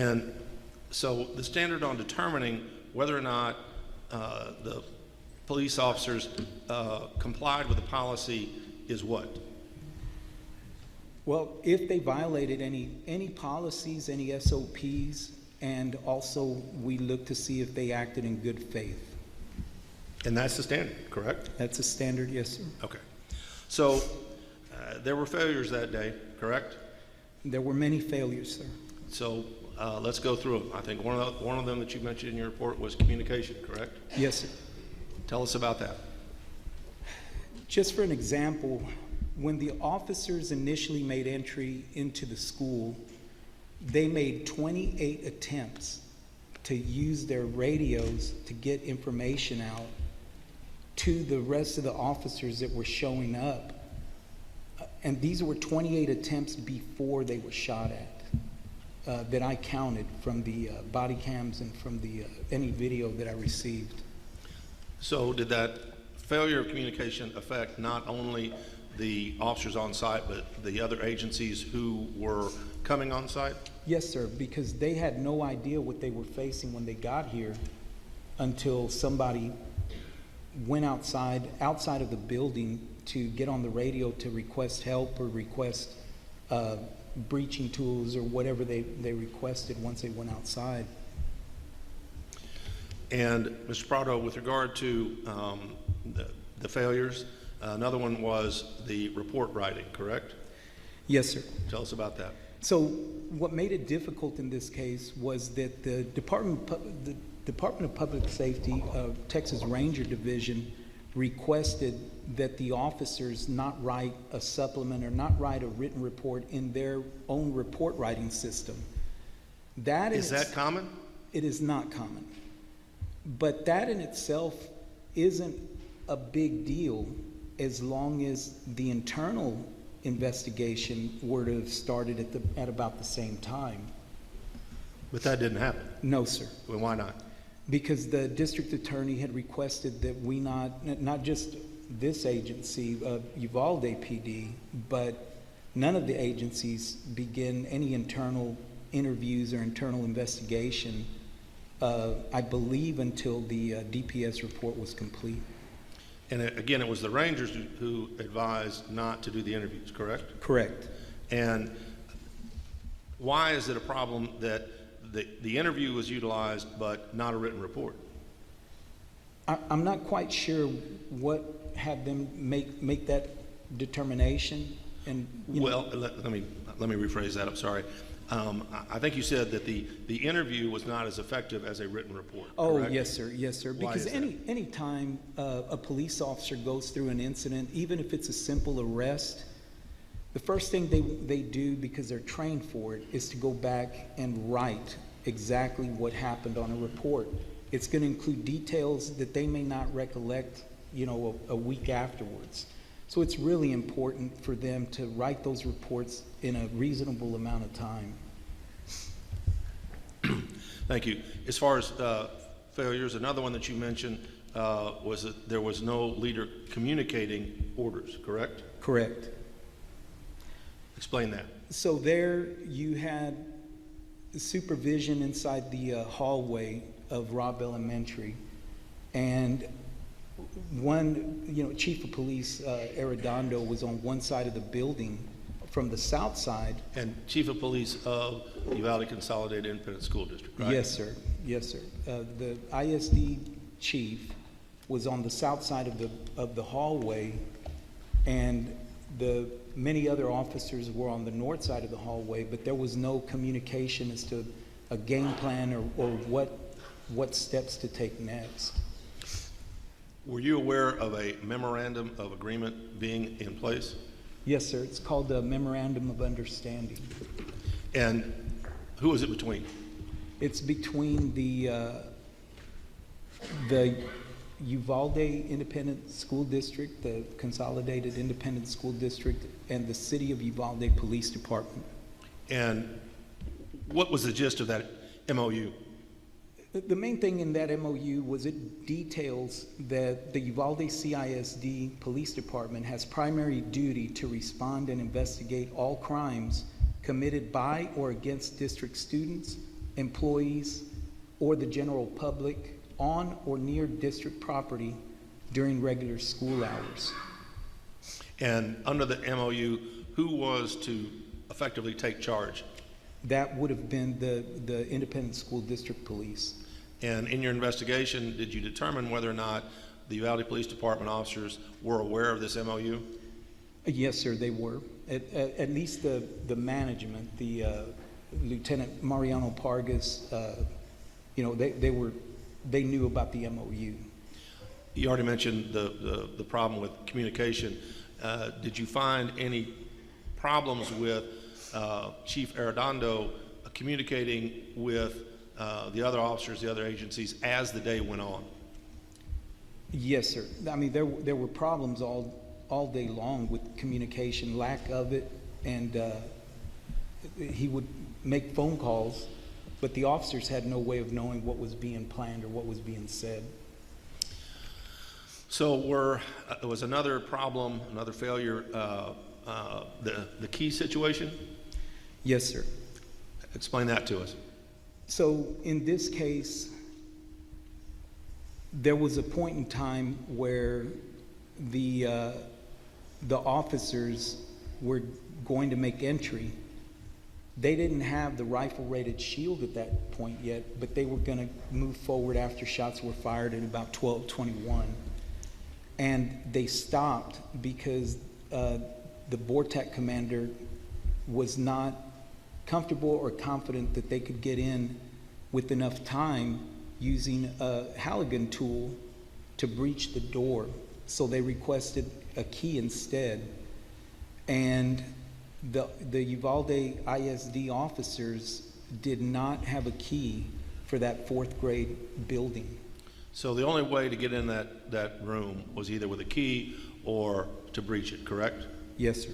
And so the standard on determining whether or not the police officers complied with the policy is what? Well, if they violated any policies, any SOPs, and also we look to see if they acted in good faith. And that's the standard, correct? That's a standard, yes, sir. Okay. So there were failures that day, correct? There were many failures, sir. So let's go through them. I think one of them that you mentioned in your report was communication, correct? Yes, sir. Tell us about that. Just for an example, when the officers initially made entry into the school, they made 28 attempts to use their radios to get information out to the rest of the officers that were showing up. And these were 28 attempts before they were shot at, that I counted from the body cams and from the any video that I received. So did that failure of communication affect not only the officers on site, but the other agencies who were coming on site? Yes, sir, because they had no idea what they were facing when they got here until somebody went outside of the building to get on the radio to request help or request breaching tools or whatever they requested once they went outside. And Mr. Prado, with regard to the failures, another one was the report writing, correct? Yes, sir. Tell us about that. So what made it difficult in this case was that the Department of Public Safety, Texas Ranger Division, requested that the officers not write a supplement or not write a written report in their own report writing system. Is that common? It is not common. But that in itself isn't a big deal as long as the internal investigation were to have started at about the same time. But that didn't happen. No, sir. Well, why not? Because the district attorney had requested that we not just this agency, Uvalde PD, but none of the agencies begin any internal interviews or internal investigation, I believe, until the DPS report was complete. And again, it was the Rangers who advised not to do the interviews, correct? Correct. And why is it a problem that the interview was utilized but not a written report? I'm not quite sure what had them make that determination. And let me rephrase that. I'm sorry. I think you said that the interview was not as effective as a written report. Oh, correct? yes, sir. Yes, sir. Why Because is that? any time a police officer goes through an incident, even if it's a simple arrest, the first thing they do, because they're trained for it, is to go back and write exactly what happened on a report. It's going to include details that they may not recollect, a week afterwards. So it's really important for them to write those reports in a reasonable amount of time. Thank you. As far as failures, another one that you mentioned was that there was no leader communicating orders, correct? Correct. Explain that. So there you had supervision inside the hallway of Robb Elementary, and Chief of Police Arredondo was on one side of the building from the south side. And Chief of Police of Uvalde Consolidated Independent School District, right? Yes, sir. Yes, sir. The ISD chief was on the south side of the hallway, and the many other officers were on the north side of the hallway, but there was no communication as to a game plan or what steps to take next. Were you aware of a memorandum of agreement being in place? Yes, sir. It's called the Memorandum of Understanding. And who is it between? It's between the Uvalde Independent School District, the Consolidated Independent School District, and the City of Uvalde Police Department. And what was the gist of that MOU? The main thing in that MOU was it details that the Uvalde CISD Police Department has primary duty to respond and investigate all crimes committed by or against district students, employees, or the general public on or near district property during regular school hours. And under the MOU, who was to effectively take charge? That would have been the independent school district police. And in your investigation, did you determine whether or not the Uvalde Police Department officers were aware of this MOU? Yes, sir, they were. At least the management, the Lieutenant Mariano Pargas, they knew about the MOU. You already mentioned the problem with communication. Did you find any problems with Chief Arredondo communicating with the other officers, the other agencies, as the day went on? Yes, sir. I mean, there were problems all day long with communication, lack of it, and he would make phone calls, but the officers had no way of knowing what was being planned or what was being said. So there was another problem, another failure, the key situation? Yes, sir. Explain that to us. So in this case, there was a point in time where the officers were going to make entry. They didn't have the rifle-rated shield at that point yet, but they were going to move forward after shots were fired at about 12:21. And they stopped because the BORTAC commander was not comfortable or confident that they could get in with enough time using a Halligan tool to breach the door. So they requested a key instead. And the Uvalde ISD officers did not have a key for that 4th grade building. So the only way to get in that room was either with a key or to breach it, correct? Yes, sir.